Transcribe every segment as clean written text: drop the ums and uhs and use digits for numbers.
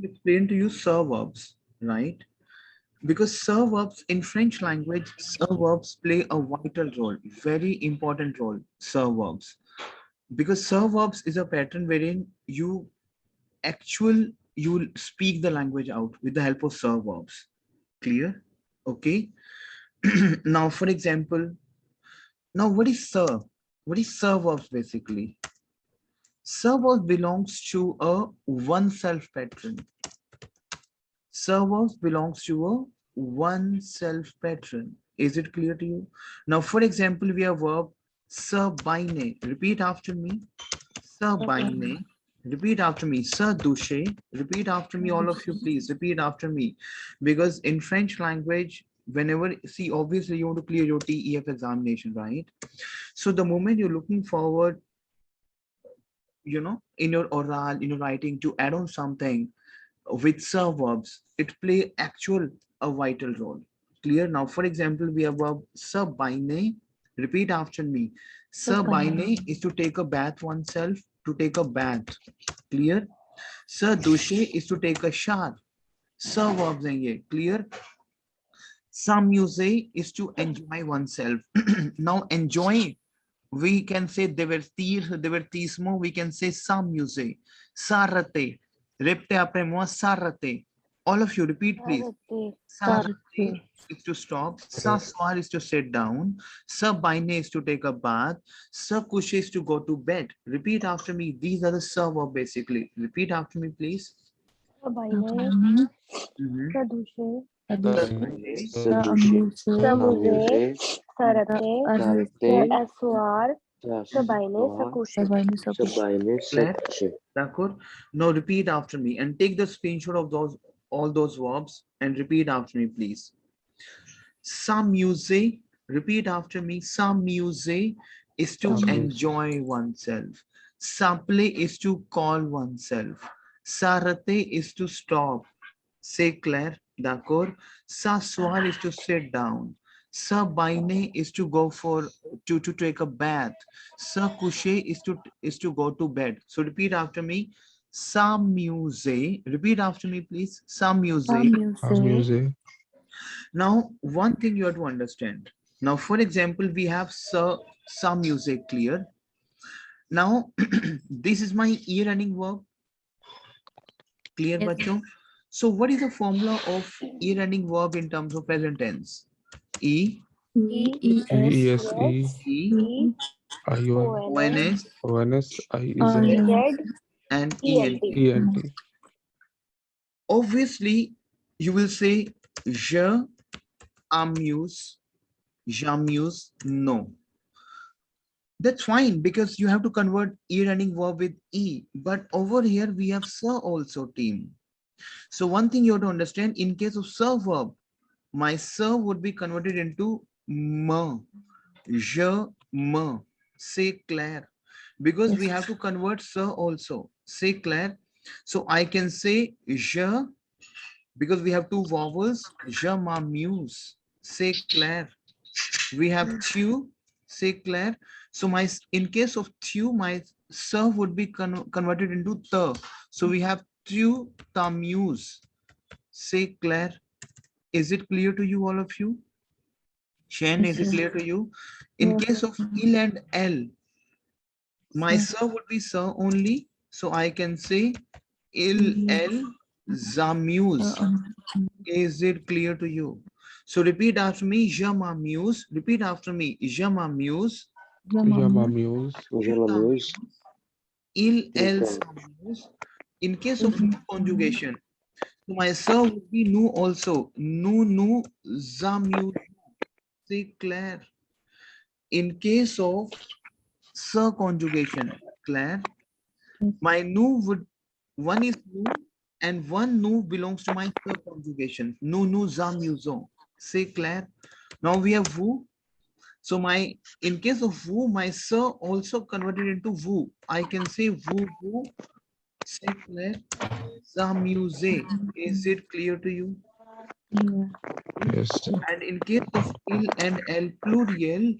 explain to you verbs, right? Because verbs in French language, verbs play a vital role, very important role. Verbs, because verbs is a pattern wherein actual you speak the language out with the help of verbs. Clear? Okay. Now, for example, now what is sir? What is verbs basically? Verbs belongs to a one-self pattern. Servos belongs to a one self patron. Is it clear to you? Now, for example, we have verb sabine. Repeat after me. Sabine. Repeat after me. Sa douche. Repeat after me, all of you, please. Repeat after me. Because in French language, whenever, see, obviously you want to clear your TEF examination, right? So the moment you're looking forward, in your oral, in your writing to add on something, with verbs, it play actual a vital role. Clear? Now, for example, we have verb sabine. Repeat after me. Sabine is to take a bath oneself, to take a bath. Clear? Sa dushe is to take a shower. Sa verbs हैं ये. Clear? Some music is to enjoy oneself. Now, enjoy, we can say divertismo, we can say some music. Sarate. Repte apre mo sarate. All of you repeat, please. Sarate is to stop. Saswar is to sit down. Sabaine is to take a bath. Sakush is to go to bed. Repeat after me. These are the verb basically. Repeat after me, please. Mhm. Samuse, Sarate, Aswar, Sabaine, Sakushe. Claire? D'accord? Now repeat after me and take the screenshot of all those verbs and repeat after me, please. Some music, repeat after me. Some music is to enjoy oneself. Sample is to call oneself. Sarate is to stop. Say Claire, d'accord? S'asseoir is to sit down. Se baigner is to go for to take a bath. Se coucher is to go to bed. So repeat after me. S'amuser. Repeat after me, please. S'amuser. Now, one thing you have to understand. Now, for example, we have some music clear. Now, this is my ear running verb. Clear, bacho? So, what is the formula of ear running verb in terms of present tense? E, E, ONS, and ENT. Obviously, you will say je amuse, j'amuse, no. That's fine because you have to convert ear running verb with E. But over here, we have sir also, team. So one thing you have to understand, in case of sir verb, my sir would be converted into me, je, me. Say Claire. Because we have to convert sir also. Say Claire. So I can say je, because we have two vowels. Je m'amuse. Say Claire. We have tu. Say Claire. So in case of tu, my sir would be converted into the. So we have tu t'amuse. Say Claire. Is it clear to you, all of you? Shen, is it clear to you? In case of il and l, my sir would be sir only. So I can say il, l, zamuse. Is it clear to you? So repeat after me, je m'amuse. Repeat after me, je m'amuse. Il, elle s'amuse. In case of new conjugation, so my sir would be nous also. Nous s'amuse. C'est clair. In case of sir conjugation, Claire, my nu would, one is nu and one nu belongs to my sir conjugation. Nu s'amusons. C'est clair. Now we have vous. So in case of vous, my sir also converted into vous. I can say vous, c'est clair. S'amuser. Is it clear to you? And in case of il and l plurial,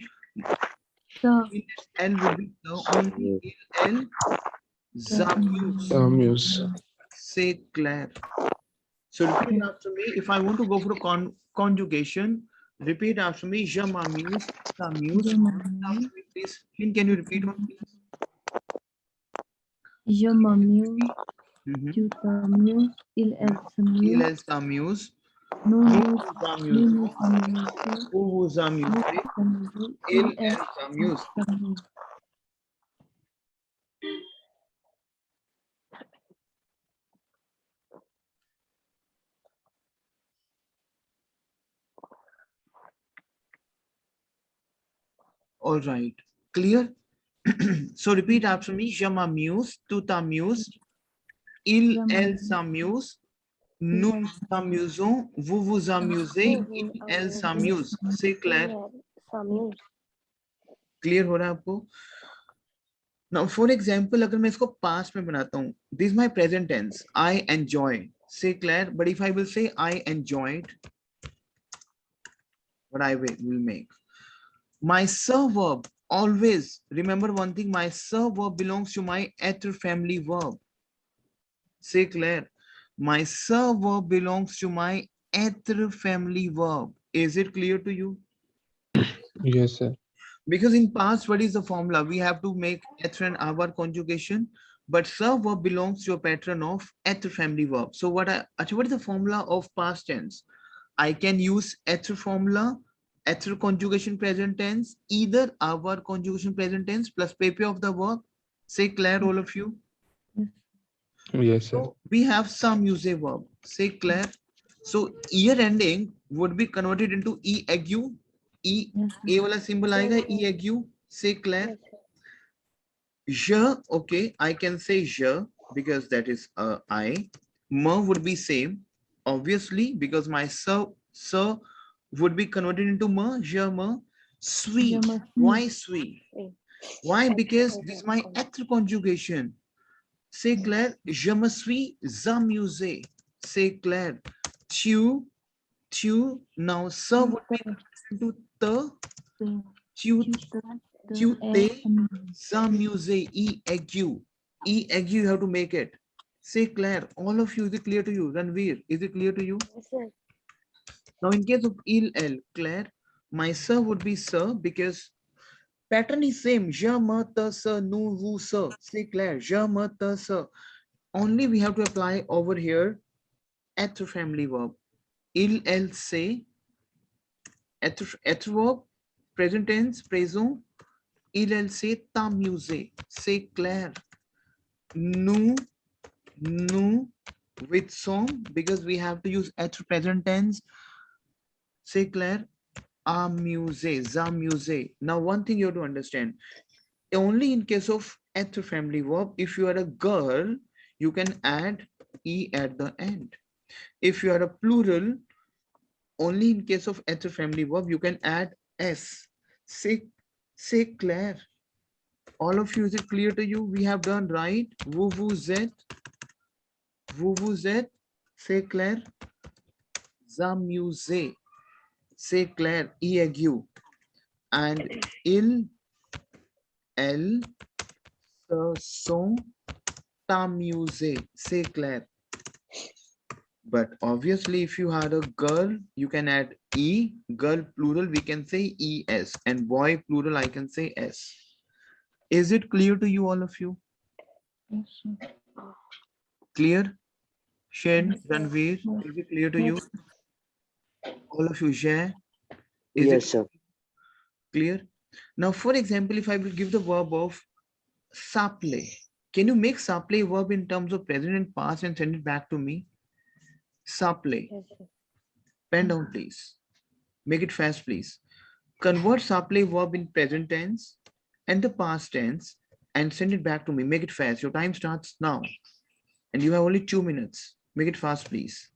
il and l would be the only il l s'amuse. Say Claire. So repeat after me. If I want to go for a conjugation, repeat after me. Je m'amuse, t'amuse. Je m'amuse. Please, can you repeat one, please? Je m'amuse. Mhm. Tu t'amuses. Elle Il s'amuse. s'amuse. Nous Nous nous, nous nous nous amusons. amusons. Vous vous Vous amusez. vous amusez. Elle s'amuse. S'amuse. All right. Clear? So repeat after me. Je m'amuse, tu t'amuses, elle s'amuse, nous nous amusons, vous vous amusez, elle s'amuse. C'est clair? Clear हो रहा है आपको? Now, for example, अगर मैं इसको past में बनाता हूँ, this is my present tense. I enjoy. Say Claire. But if I will say I enjoyed, what I will make. My verb always remember one thing. My verb belongs to my être family verb. Say Claire. My verb belongs to my être family verb. Is it clear to you? Yes, sir. Because in past, what is the formula? We have to make être and avoir conjugation, but serve verb belongs to a pattern of être family verb. So what is the formula of past tense? I can use être formula, être conjugation present tense, either avoir conjugation present tense plus PP of the verb. Say Claire, all of you. Yes, sir. So we have some use verb. Say Claire. So year ending would be converted into e-agu. E A वाला symbol आएगा e-agu. Say Claire. Je, okay, I can say je because that is I. Me would be same, obviously, because my sir would be converted into me, je me. Sweet. Why sweet? Why? Because this is my être conjugation. Say Claire, je me suis amusé. Say Claire, tu. Now, sir would be converted into the. Tu te amusé. E-agu. E-agu, you have to make it. Say Claire, all of you, is it clear to you? Ranveer, is it clear to you? Now, in case of il, Claire, my sir would be sir because pattern is same. Je, me, te, sir, nous, vous, sir. Say Claire, je, me, te, sir. Only we have to apply over here être family verb. Il, elle, say. Être verb, present tense, présent. Il, elle, say, t'amuser. Say Claire. Nous, with song because we have to use être present tense. Say Claire, amuse. Now one thing you have to understand, only in case of être family verb, if you are a girl, you can add e at the end. If you are a plural, only in case of être family verb, you can add s. Say Claire. All of you, is it clear to you? We have done right. Vous êtes. Say Claire. S'amuser. Say Claire. E-agu. And elles se sont amusées. Say Claire. But obviously, if you had a girl, you can add e. Girl plural, we can say es. And boy plural, I can say s. Is it clear to you, all of you? Clear? Shen, Ranveer, is it clear to you? All of you, Jay? Is Yes, it sir. clear? Now, for example, if I will give the verb of saple, can you make saple verb in terms of present and past and send it back to me? Saple. Pen down, please. Make it fast, please. Convert saple verb in present tense and the past tense and send it back to me. Make it fast. Your time starts now. And you have only 2 minutes. Make it fast, please.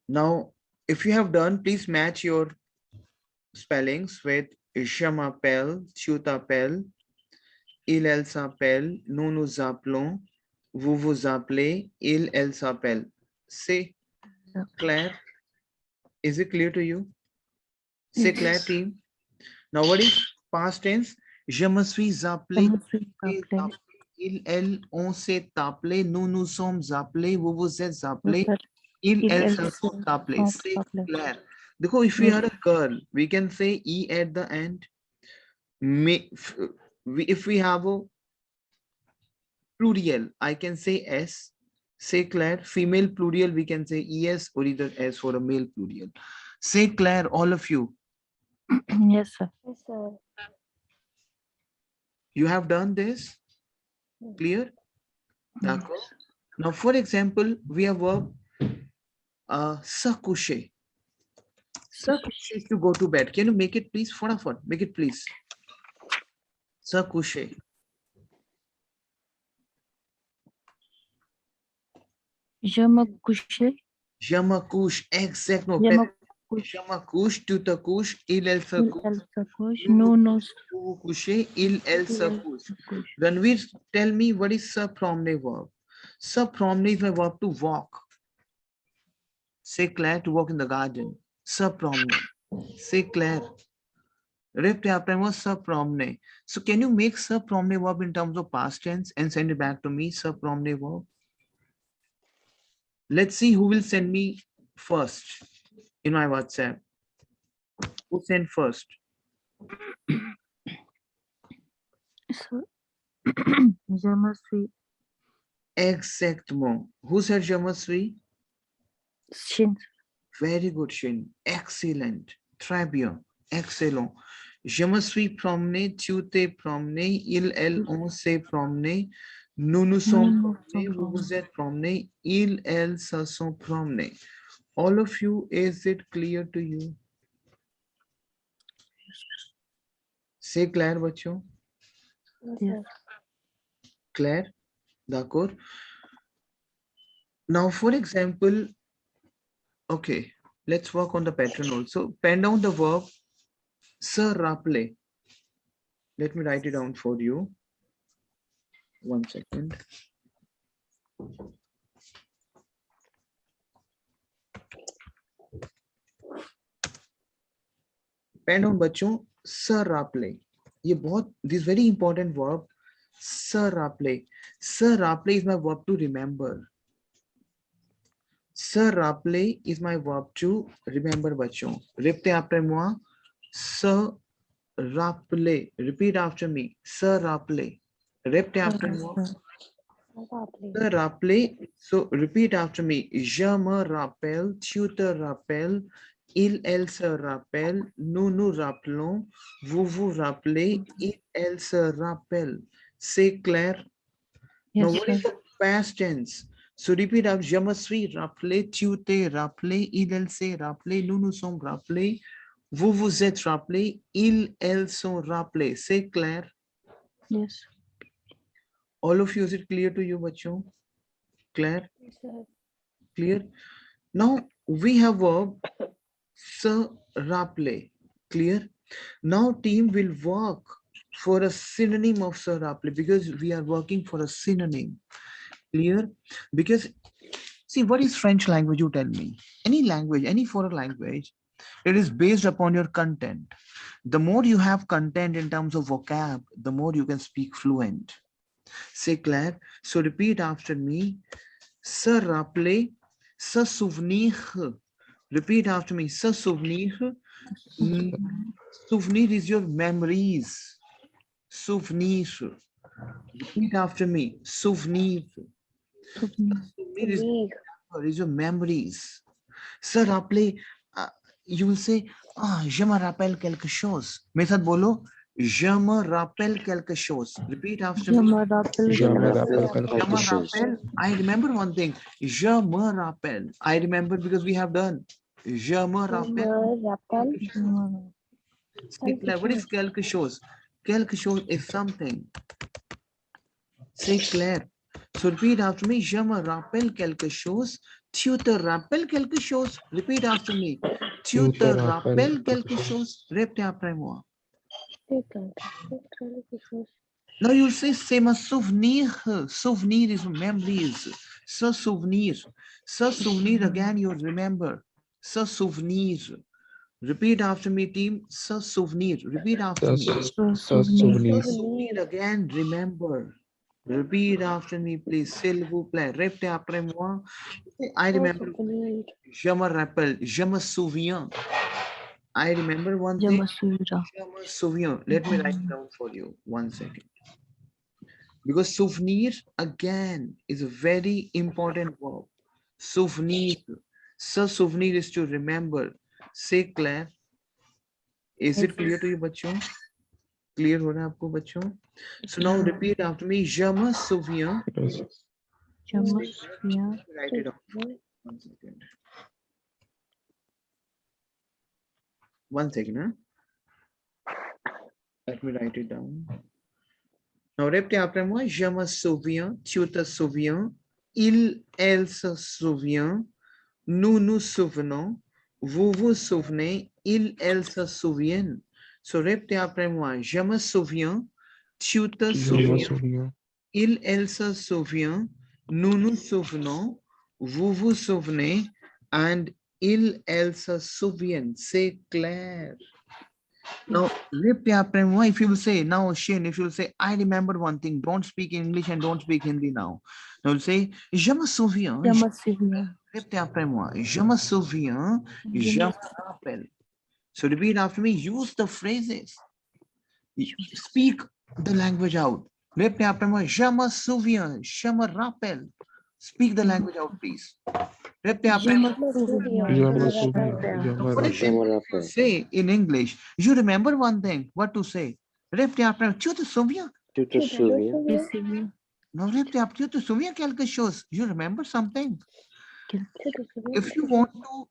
Now, if you have done, please match your spellings with je m'appelle, tu t'appelles, il s'appelle, nous nous appelons, vous vous appelez, elle s'appelle. Say, Claire, is it clear to you? Say, Yes. Claire, team. Now, what is past tense? Je me suis appelé, Je me suis appelé. il, elle, on s'est appelé, nous nous sommes appelés, vous vous êtes Vous appelés, êtes- il, elle elles se se sont appelés. sont Say, appelées. Claire. देखो, if we Yes. are a girl, we can say e at the end. If we have a plural, I can say s. Say Claire. Female plural, we can say es or either s for a male plural. Say Claire, all of you. Yes, sir. Yes, sir. You have done this? Clear? D'accord. Now, for example, we have verb se coucher. Se coucher is to go to bed. Can you make it, please? Fatafat, make it, please. Se coucher. Je me couchais. Je me couche. Exactement. Je me couche. Je me couche, tu te couches, il, elle se Il, couche. elle se couche. Nous nous Vous vous couchez, il, elle se elle couche. se couche. Ranveer, tell me what is subpronominate verb? Subpronominate is my verb to walk. Say Claire, to walk in the garden. Subpronominate. Say Claire. Repte after was subpronominate. So can you make subpronominate verb in terms of past tense and send it back to me? Subpronominate verb. Let's see who will send me first in my WhatsApp. Who sent first? So, je me suis Exactement. Who said je me suis? Shin. Very good, Shin. Excellent. Très bien. Excellent. Je me suis promené, tu t'es promené, il, elle, on s'est promené, nous nous sommes Nous nous promenés, sommes vous vous êtes promenés, ils, elles se sont promenés. All of you, is it clear to you? C'est clair, बच्चों? Yes, Yes. sir. Claire? D'accord? Now, for example, okay, let's work on the pattern also. Pen down the verb se rappeler. Let me write it down for you. 1 second. Pen down बच्चों se rappeler. ये बहुत this very important verb se rappeler. Se rappeler is my verb to remember. Se rappeler is my verb to remember बच्चों. Répétez après moi. Se rappeler. Repeat after me. Se rappeler. Répétez après moi. Se rappeler. So repeat after me. Je me rappelle. Tu te rappelles. Il, elle se rappelle. Nous nous rappelons. Vous vous rappelez. Il, elle se rappelle. C'est clair? Now, Yes, what is sir. the past tense? So repeat after. Je me suis rappelé. Tu t'es rappelé. Il, elle s'est rappelé. Nous nous sommes rappelés. Vous vous êtes rappelés. Ils, elles sont rappelés. C'est clair? Yes. All of you, is it clear to you, bachon? Claire? Yes, sir. Clear? Now we have verb se rappeler. Clear? Now team will work for a synonym of se rappeler because we are working for a synonym. Clear? Because see, what is French language? You tell me. Any language, any foreign language, it is based upon your content. The more you have content in terms of vocab, the more you can speak fluent. Say Claire. So repeat after me. Se rappeler, se souvenir. Repeat after me. Se souvenir. Souvenir is your memories. Souvenir. Repeat after me. Souvenir. Souvenir is your memories. Se rappeler. You will say, je me rappelle quelque chose. मेरे साथ बोलो, je me rappelle quelque chose. Repeat after Je me. me rappelle Je me quelque rappelle Je quelque me chose. rappelle. I remember one thing. Je me rappelle. I remember because we have done. Je me rappelle. quelque chose. Say Claire, what is quelque chose? Quelque chose is something. Say Claire. So repeat after me. Je me rappelle quelque chose. Tu te rappelles quelque chose? Repeat after me. Tu Tu te te rappelles rappelles quelque quelque chose? Répétez après moi. quelque chose. Now you'll say, c'est ma souvenir. Souvenir is memories. Se souvenir. Se souvenir again, you'll remember. Se souvenir. Repeat after me, team. Se souvenir. Repeat after me. Ça souvenir. Se souvenir again, remember. Repeat after me, please. S'il vous plaît. Répétez après moi. I remember. Je me rappelle. Je me souviens. I remember one Je thing. me souviens. Je me souviens. Let me write it down for you. 1 second. Because souvenir again is a very important verb. Souvenir. Se souvenir is to remember. Say Claire. Is it clear to you, bachon? Clear ho raha hai aapko, bachon? So now repeat after me. Je me souviens. Yes. Je me souviens. Write it down. 1 second. 1 second, huh? Let me write it down. Now répétez après moi. Je me souviens. Tu te souviens. Il, elle se souvient. Nous nous souvenons. Vous vous souvenez. Il, elle se souviennent. So répétez après moi. Je me souviens. Tu te Je me souviens. souviens. Il, elle se souvient. Nous nous souvenons. Vous vous souvenez. And il, elle se souviennent. C'est clair. Now, repeat après moi. If you will say, now Shane, if you will say, I remember one thing, don't speak English and don't speak Hindi now. Now you'll say, je me souviens. Je me souviens. Répétez après moi. Je me souviens. Je me rappelle. So repeat after me. Use the phrases. Speak the language out. Répétez après moi. Je me souviens. Je me rappelle. Speak the language out, please. Répétez Je après moi. me souviens. Je me souviens. Je me What if rappelle. you say in English? You remember one thing. What to say? Répétez après moi. Tu te souviens? Tu te souviens? Je me souviens. Non, répétez après. Tu te souviens quelque chose? You remember something? If you want to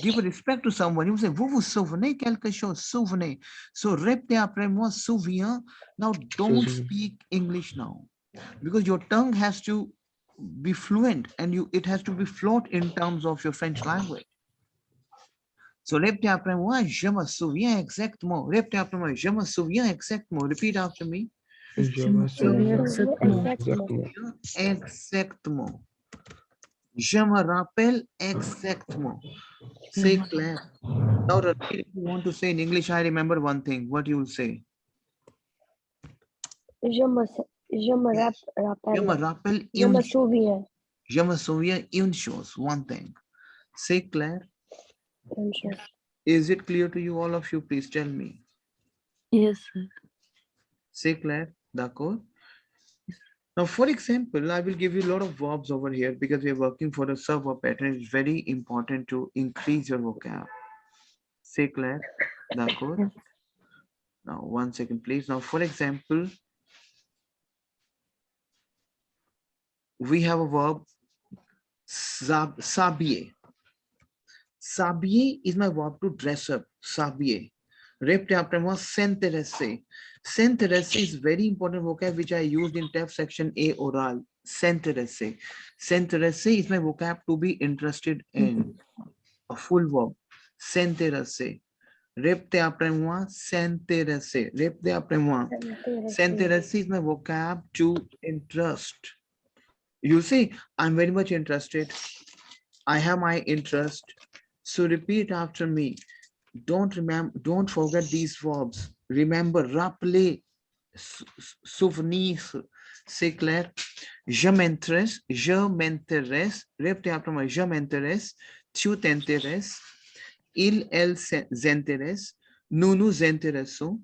give respect to someone, you say, vous vous souvenez quelque chose? Souvenez. So, répétez après moi, souviens. Now, don't Souviens. speak English now. Because your tongue has to be fluent and it has to be fluent in terms of your French language. So, répétez après moi, je me souviens exactement. Répétez après moi, je me souviens exactement. Repeat after me. Je me souviens exactement. Exactement. Je me rappelle exactement. C'est clair. Now, Ranveer, if you want to say in English, I remember one thing. What you will say? Je me Je me rappelle. rappelle Je une me chose. souviens. Je me souviens une chose. One thing. C'est clair. Une chose. Is it clear to you, all of you? Please tell me. Yes, sir. C'est clair. D'accord. Now, for example, I will give you a lot of verbs over here because we are working for a sub-verb pattern. It's very important to increase your vocab. C'est clair. D'accord. Yes. Now, 1 second, please. Now, for example, we have a verb, s'habiller. S'habiller is my verb to dress up. S'habiller. Répétez après moi, s'intéresser. S'intéresser is very important vocab which I used in TEF section A oral. S'intéresser. S'intéresser is my vocab to be interested in. A full verb. S'intéresser. Répétez après moi, s'intéresser. Répétez après moi. S'intéresser is my vocab to interest. You see, I'm very much interested. I have my interest. So repeat after me. Don't forget these verbs. Remember, rappeler, souvenir, c'est clair. Je m'intéresse, répétez après moi, je m'intéresse, tu t'intéresses, il, elle s'intéresse, nous nous intéressons,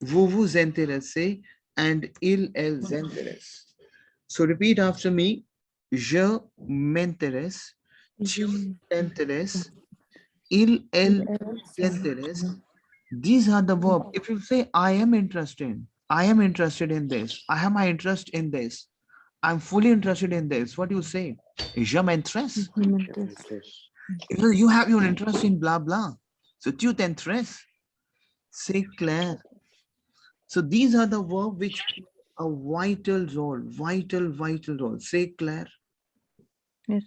vous vous intéressez, and il, elles s'intéressent. So repeat after me. Je m'intéresse, tu t'intéresses, il, elle s'intéresse. These are the verbs. If you say, I am interested in this, I have my interest in this, I'm fully interested in this, what do you say? Je m'intéresse. Je m'intéresse. If you have your interest in blah, blah. So tu t'intéresses. C'est clair. So these are the verbs which play a vital role. C'est clair. Yes.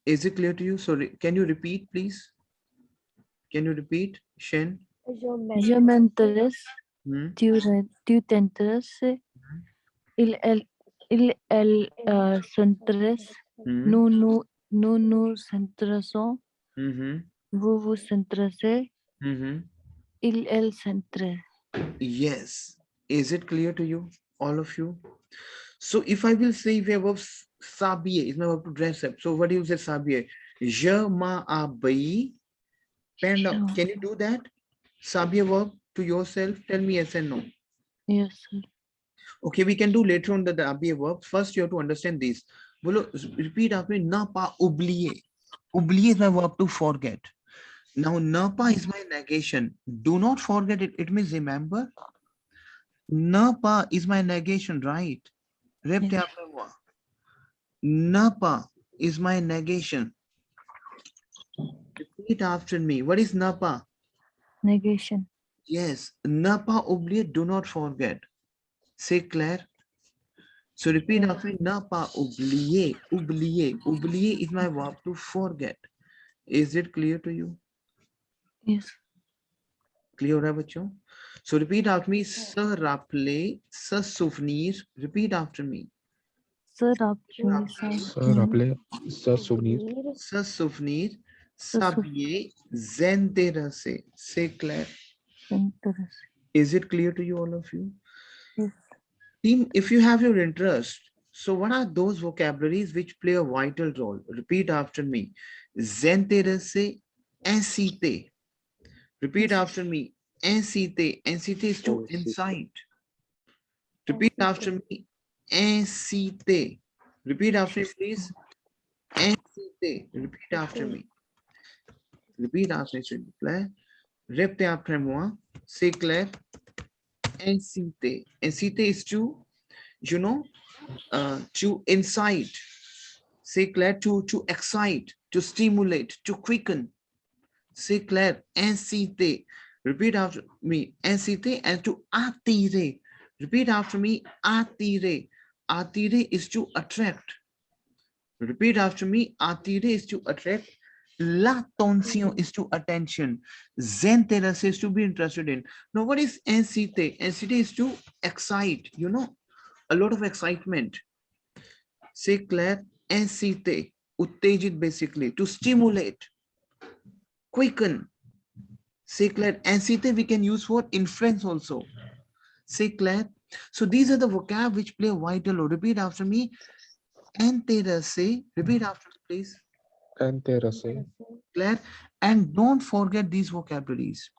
Is it clear to you? Sorry, can you repeat, please? Can you repeat, Shen? Je m'intéresse, Hmm? tu t'intéresses, il, elle, il, elle s'intéresse, Hmm? nous nous intéressons, Mm-hmm. vous vous intéressez, Mm-hmm. elle s'intéresse. Yes. Is it clear to you, all of you? So if I will say verb of s'habiller, it's my verb to dress up. So what do you say s'habiller? Je m'habille. Pen down. Can you do that? S'habiller verb to yourself. Tell me yes and no. Yes, sir. Okay, we can do later on the habiller verb. First, you have to understand this. Bolo, repeat after me. Na pa oublier. Oublier is my verb to forget. Now, na pa is my negation. Do not forget it. It means remember. Na pa is my negation, right? Repte Yes. after moi. Na pa is my negation. Repeat after me. What is na pa? Negation. Yes. Na pa oublier. Do not forget. Say Claire. So repeat after me. Na pas oublier. Oublier. Oublier is my verb to forget. Is it clear to you? Yes. Clear है बच्चों? So repeat after me. Se rappeler, se souvenir. Repeat after me. Se rappeler, Se rappeler, se souvenir, Se souvenir, s'habiller, s'intéresser. Say Claire. s'intéresser. Is it clear to you, all of you? Yes. Team, if you have your interest, so what are those vocabularies which play a vital role? Repeat after me. S'intéresser, inciter. Repeat after me. Inciter. Inciter is to incite. Repeat after me. Inciter. Repeat after me, please. Inciter. Repeat after me. Repeat after me, s'il vous plaît. Répétez après moi. C'est clair. Inciter. Inciter is to, you know, to incite. Say clair, to excite, to stimulate, to quicken. Say clair, inciter. Repeat after me, inciter, and to attirer. Repeat after me, attirer. Attirer is to attract. Repeat after me, attirer is to attract. L'attention is to attention. S'intéresser is to be interested in. Now, what is inciter? Inciter is to excite, you know, a lot of excitement. Say Claire, inciter, uttejit basically, to stimulate, quicken. Say Claire, inciter we can use for influence also. Say Claire. So these are the vocab which play a vital role. Repeat after me. Intéresser. Repeat after me, please. intéresser, Claire. And don't forget these vocabularies.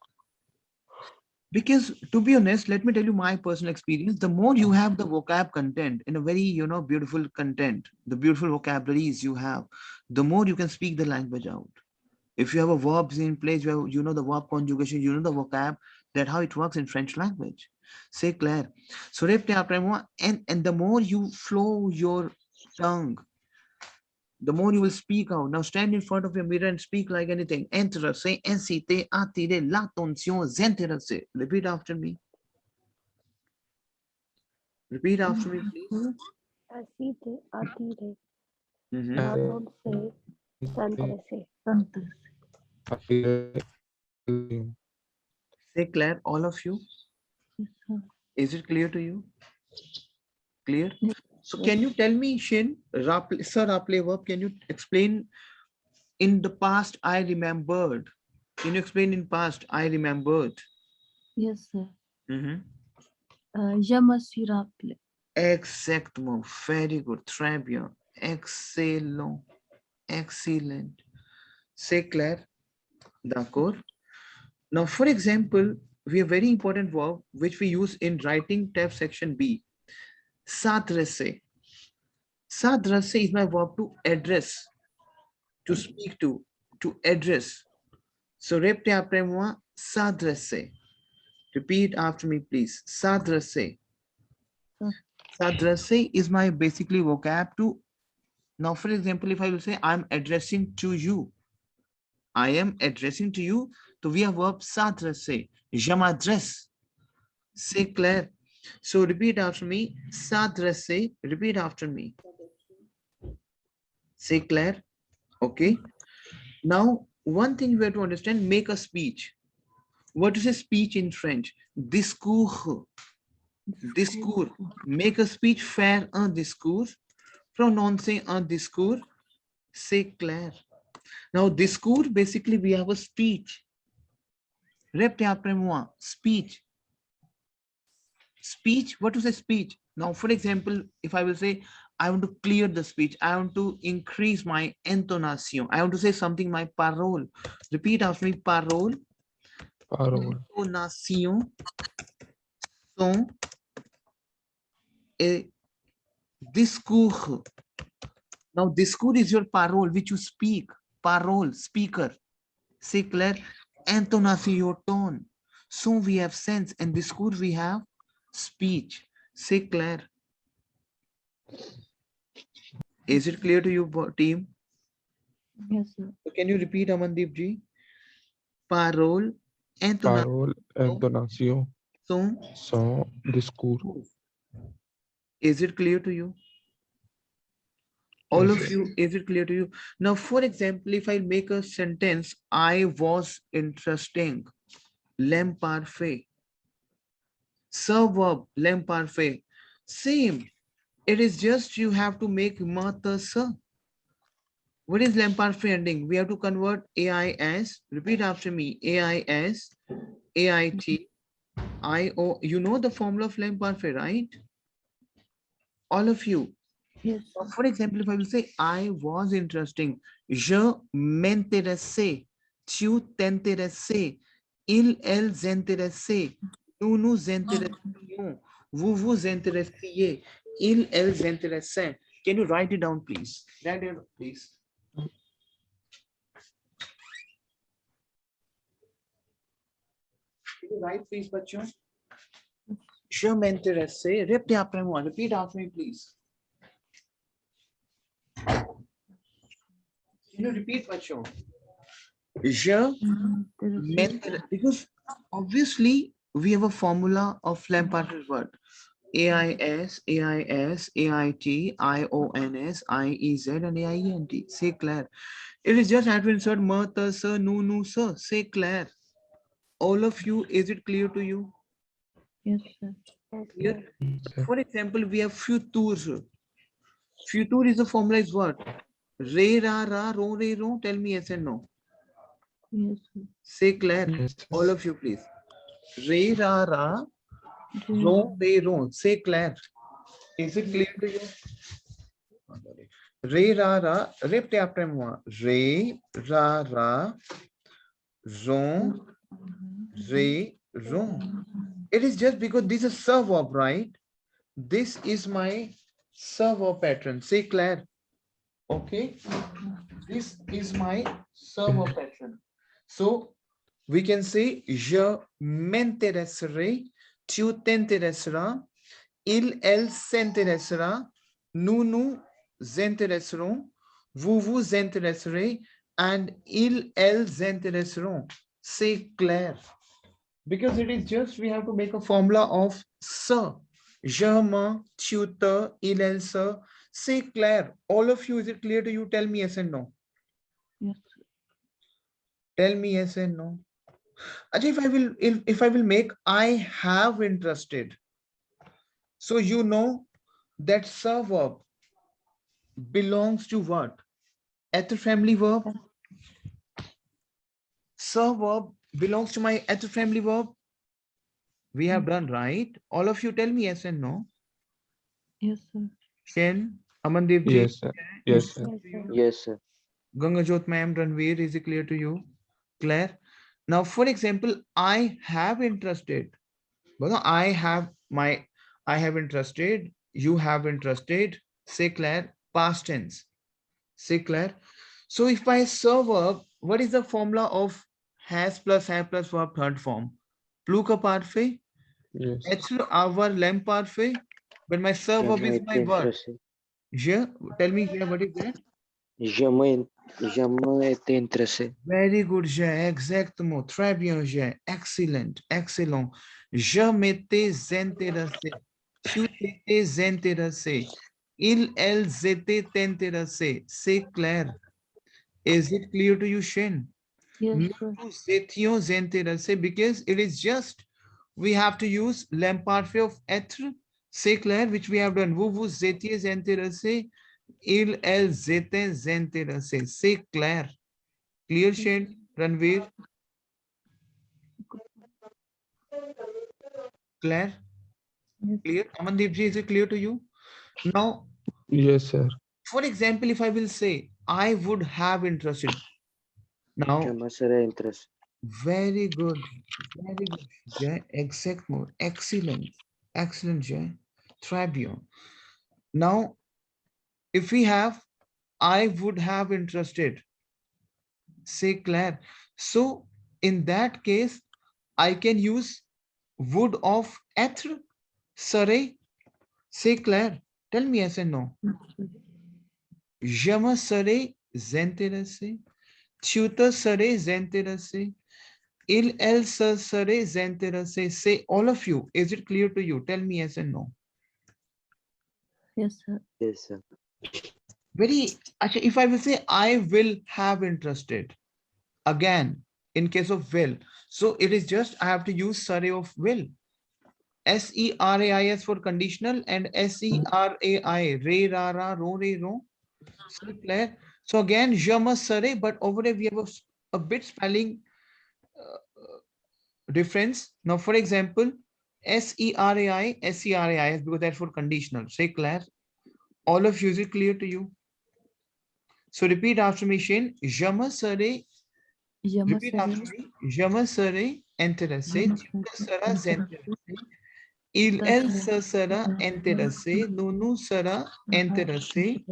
Because to be honest, let me tell you my personal experience. The more you have the vocab content in a very, you know, beautiful content, the beautiful vocabularies you have, the more you can speak the language out. If you have a verbs in place where you know the verb conjugation, you know the vocab, that how it works in French language. Say Claire. So and the more you flow your tongue, the more you will speak out. Now stand in front of your mirror and speak like anything. Intéressé, inciter, attirer, l'attention, s'intéresser. Repeat after me. Repeat after me, please. Mhm. attirer, Say Claire, all of you. Yes, sir. Is it clear to you? Clear? Yes. So can you tell me, Shin, Sir Raple verb, can you explain in the past I remembered? Can you explain in past I remembered? Yes, sir. Mhm. Je me suis rappelé. Exactement. Very good. Très bien. Excellent. Excellent. C'est clair. D'accord. Now, for example, we have very important verb which we use in writing tab section B. S'adresser. S'adresser is my verb to address, to speak to address. So, répétez après moi, s'adresser. Repeat after me, please. S'adresser. S'adresser is my basically vocab to. Now, for example, if I will say I'm addressing to you, I am addressing to you, so we have verb s'adresser. Je m'adresse. C'est clair. So repeat after me. S'adresser. Repeat after me. C'est clair. Okay. Now, one thing we have to understand, make a speech. What is a speech in French? Discours. Discours. Make a speech, faire un discours. Prononcer un discours. C'est clair. Now, discours, basically, we have a speech. Répétez après moi. Speech. Speech, what is a speech? Now, for example, if I will say, I want to clear the speech, I want to increase my intonation, I want to say something, my parole. Repeat after me, parole, Parole. intonation, son, et discours. Now, discours is your parole, which you speak. Parole, speaker. C'est clair? Intonation, your tone. Son, we have sense, and discours, we have speech. C'est clair? Is it clear to you, team? Yes, sir. So can you repeat, Amandeep ji? Parole, intonation, Parole, intonation, son. son, discours. Is it clear to you? All Yes, of sir. you, is it clear to you? Now, for example, if I make a sentence, I was interesting. L'homme parfait. Verb, l'homme parfait. Same. It is just you have to make mata sa. What is l'homme parfait ending? We have to convert AIS. Repeat after me. AIS, AIT, IO. You know the formula of l'homme parfait, right? All of you. Yes, sir. For example, if I will say, I was interesting. Je m'intéressais. Tu t'intéressais. Elles intéressaient. Nous nous intéressions. Vous vous intéressiez. Elles intéressaient. Can you write it down, please? Write it down, please. Can you write, please, bachon? Je m'intéressais. Répétez après moi. Repeat after me, please. Can you repeat, bachon? Je because obviously we have a formula of Lampart's word. AIS, AIS, AIT, IONS, IEZ, and AIENT. Say clear. It is just have to insert ma, ta, sa, nu, nu, sa. Say clear. All of you, is it clear to you? Yes, sir. Clear? Yes, sir. For example, we have future. Future is a formalized word. Re, ra, ra, ro, re, ro. Tell me yes and no. Yes, sir. Say clear. Yes, sir. All of you, please. Re, ra, ra, Re, ro, re, ro. Say clear. Is it clear to you? Re, ra, ra. Répétez après moi. Re, ra, ra, ron, re, ron. It is just because this is a verb, right? This is my verb pattern. Say clear. Okay. This is my verb pattern. So we can say je m'intéresserai, tu t'intéresseras, elle s'intéressera, nous nous intéresserons, vous vous intéresserez, and elles intéresseront. C'est clair. Because it is just we have to make a formula of sa. Je me, tu te, il, elle, se. C'est clair. All of you, is it clear to you? Tell me yes and no. yes, Tell me yes and no. Ajay, if I will make I have interested. So you know that verb belongs to what? Ether family verb. Verb belongs to my ether family verb. We have done right. All of you tell me yes and no. yes, sir. Shen, Amandeep ji, Yes, sir. Yes, sir. Yes, sir. Ganga Jyot ma'am, Ranveer, is it clear to you? Claire. Now, for example, I have interested. Well, I have interested. You have interested. Say Claire, past tense. Say Claire. So if I serve verb, what is the formula of has plus have plus verb third form? Plus ka parfait. Yes. It's our lamp parfait. But my serve verb is my word. Intéressé. Je, tell me here, what is that? Jamais été intéressé. Very good, j'ai, exactement. Très bien, j'ai. Excellent, excellent. Je m'étais intéressé. Tu t'étais intéressé. Elles étaient intéressées. C'est clair. Is it clear to you, Shin? Yes, sir. Because it is just we have to use l'imparfait of être, c'est clair, which we have done. Vous étiez intéressé, elles étaient intéressées. C'est clair. Clear, Shin? Ranveer? Claire? Yes. Clear? Amandeep ji, is it clear to you? Now, Yes, sir. for example, if I will say, I would have interested. Now, Yo me seré interesado. very good. Very good, Jay. Exact mode. Excellent. Excellent, Jay. Très bien. Now, if we have, I would have interested, say Claire. So, in that case, I can use would of être, serait, say Claire. Tell me yes and no. Je me serais intéressé. Tu te serais intéressé. Il, elle se serait intéressé. Say all of you. Is it clear to you? Tell me yes and no. Yes, sir. Yes, sir. Very, actually, if I will say I will have interested, again, in case of will, so it is just I have to use surrey of will. SERAIS for conditional and SERAI, re, ra, ra, ro, re, ro. So clear. So again, je me serai, but over there we have a bit spelling difference. Now, for example, SERAIS, because that's for conditional. Say class. All of you, is it clear to you? So repeat after me, Shane. Je me serai. Je me Repeat after serai. me. Je me serai intéressé. Je me Tu te serai seras intéressé. intéressé. Il, elle se sera intéressé. Nous, nous sera intéressé.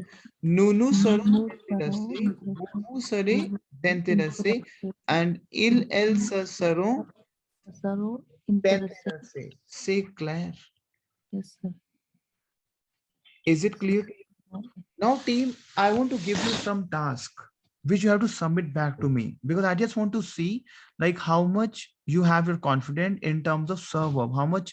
Nous, nous serons Nous serons intéressés. Vous serez intéressés. intéressés. And il, elle se seront Seront intéressés. intéressés. C'est clair. Yes, sir. Is it clear? Now, team, I want to give you some task which you have to submit back to me, because I just want to see like how much you have your confidence in terms of verb, how much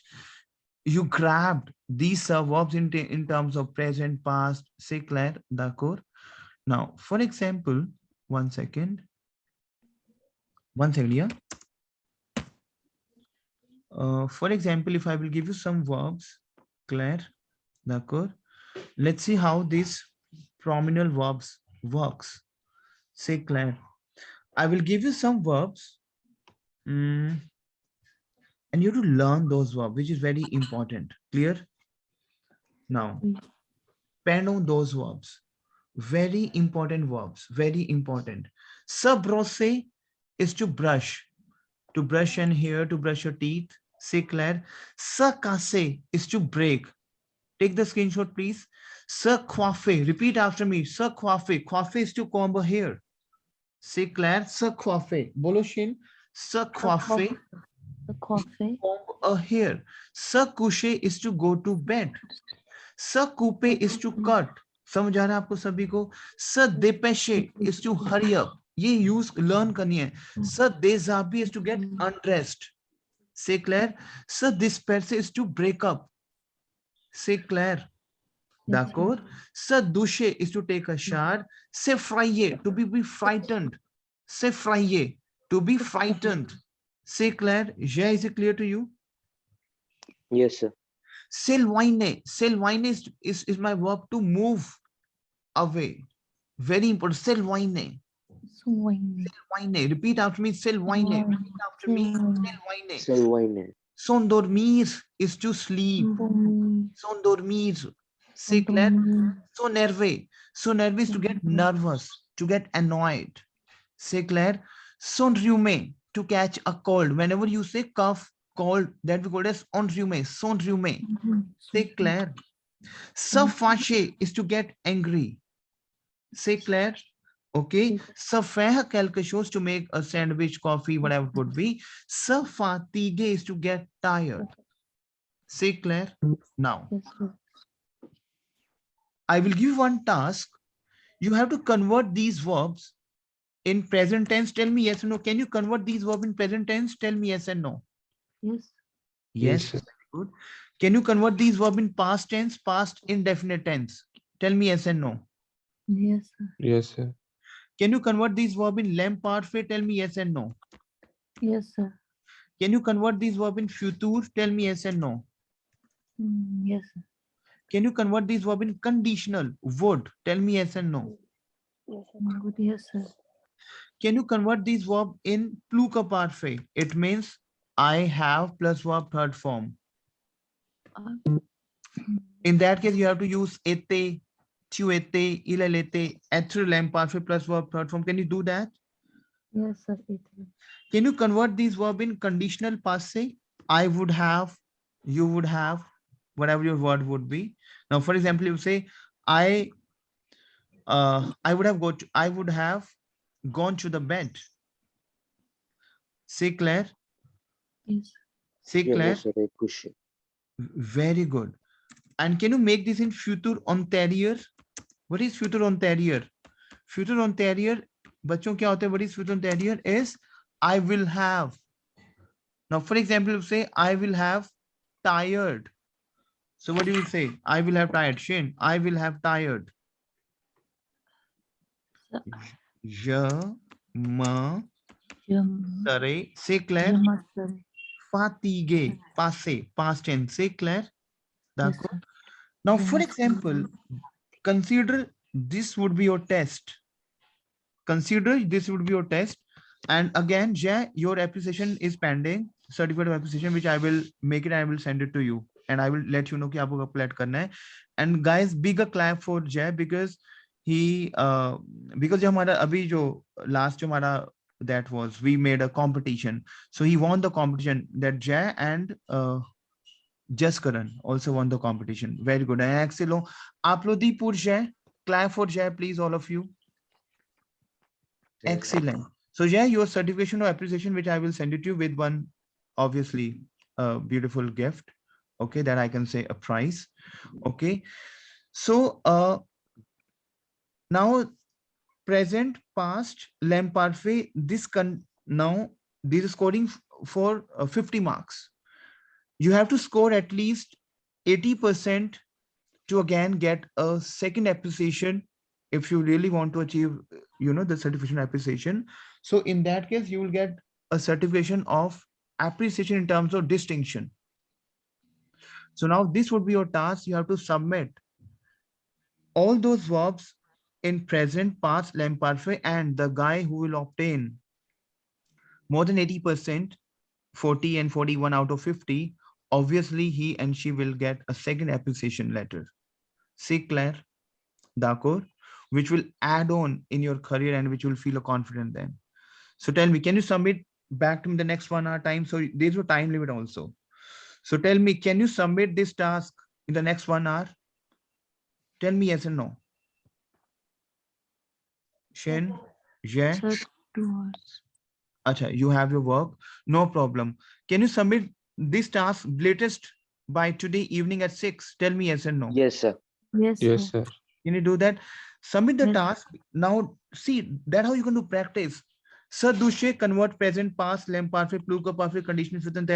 you grabbed these verbs in terms of present, past. C'est clair, d'accord? Now, for example, one second, yeah. For example, if I will give you some verbs, clair, d'accord? Let's see how this pronominal verbs works. Say clair. I will give you some verbs, and you have to learn those verbs, which is very important. Clear? Now, pen on those verbs. Very important verbs. Very important. Se brosser is to brush and hair, to brush your teeth. C'est clair. Se casser is to break. Take the screenshot, please. Se coiffer. Repeat after me. Se coiffer. Coiffer is to comb a hair. C'est clair. Se coiffer. Bolo Shin. Se coiffer. The coffee. Comb a hair. Se coucher is to go to bed. Se couper is to cut. समझ आ रहा है आपको सभी को? Se dépêcher is to hurry up. ये use learn करनी है. Se déshabiller is to get undressed. C'est clair. Se disperser is to break up. C'est clair. D'accord. Se doucher is to take a shower. S'effrayer, to be frightened. S'effrayer, to be frightened. C'est clair. Jay, is it clear to you? Yes, sir. S'éloigner. S'éloigner is my verb to move away. Very important. S'éloigner. Swing. S'éloigner. Repeat after me. S'éloigner. Repeat after me. S'éloigner. Selwine. S'endormir is to sleep. S'endormir. C'est clair. S'énerver. S'énerver is to get nervous, to get annoyed. C'est clair. S'enrhumer, to catch a cold. Whenever you say cough, cold, that we call as enrhumer. S'enrhumer. C'est clair. Se fâcher is to get angry. C'est clair. Okay. Se faire quelque chose, to make a sandwich, coffee, whatever it would be. Se fatiguer is to get tired. C'est clair. Now, Yes, sir. I will give you one task. You have to convert these verbs in present tense. Tell me yes or no. Can you convert these verbs in present tense? Tell me yes and no. Yes. Yes. Yes, sir. Very good. Can you convert these verbs in past tense, past indefinite tense? Tell me yes and no. Yes, sir. Yes, sir. Can you convert these verb in lamp parfait? Tell me yes and no. Yes, sir. Can you convert these verb in future? Tell me yes and no. Yes, sir. Can you convert these verb in conditional? Would. Tell me yes and no. Good. Yes, sir. Can you convert these verb in plural parfait? It means I have plus verb third form. In that case, you have to use ete, tuete, ilalete, etre, lamp parfait plus verb third form. Can you do that? Yes, sir. It is. Can you convert these verb in conditional passe? I would have, you would have, whatever your word would be. Now, for example, you say, I I would have gone to the bed. Say Claire. Yes. Say Yeah, Claire. yes, sir. एक खुशी. Very good. And can you make this in future antérieur? What is future antérieur? Future antérieur, बच्चों क्या होता है? What is future antérieur? Is I will have. Now, for example, you say I will have tired. So what do you say? I will have tired. Shane, I will have tired. Sir. Je me serai. Say Je Claire. me serai. Fatigué. Passé. Past tense. Say Claire. Yes, D'accord. sir. Now, Je for me example, serai. consider this would be your test. Consider this would be your test. And again, Jay, your application is pending, certificate of application, which I will make it. I will send it to you, and I will let you know कि आपको apply करना है. And guys, big a clap for Jay because he because जो हमारा अभी जो last जो हमारा that was we made a competition, so he won the competition. That Jay and Jaskaran also won the competition. Very good. And excellent. Aplodi pour Jay. Clap for Jay, please, all of you. Excellent. So yeah, your certification or appreciation, which I will send it to you with one, obviously, beautiful gift. Okay, that I can say a prize. Okay. So now present, past, lamp parfait, now this is scoring for 50 marks. You have to score at least 80% to again get a second appreciation if you really want to achieve the certification appreciation. So in that case you will get a certification of appreciation in terms of distinction. So now this would be your task. You have to submit all those verbs in present, past, lamp parfait, and the guy who will obtain more than 80%, 40 and 41 out of 50, obviously he and she will get a second appreciation letter. See Claire? D'accord, which will add on in your career and which will feel confident then. So tell me, can you submit back to me the next 1 hour time? So there's a time limit also. So tell me, can you submit this task in the next 1 hour? Tell me yes and no. Shen, yeah. Sir, 2 hours. Acha, you have your work, no problem. Can you submit this task latest by today evening at 6? Tell me yes and no. Yes, sir. Yes, Yes, sir. sir. Can you do that? Submit the Yes. task. Now, see, that how you can do practice. Sir, Dushe, convert present, past, lamp, perfect, plural, perfect, conditional, future, and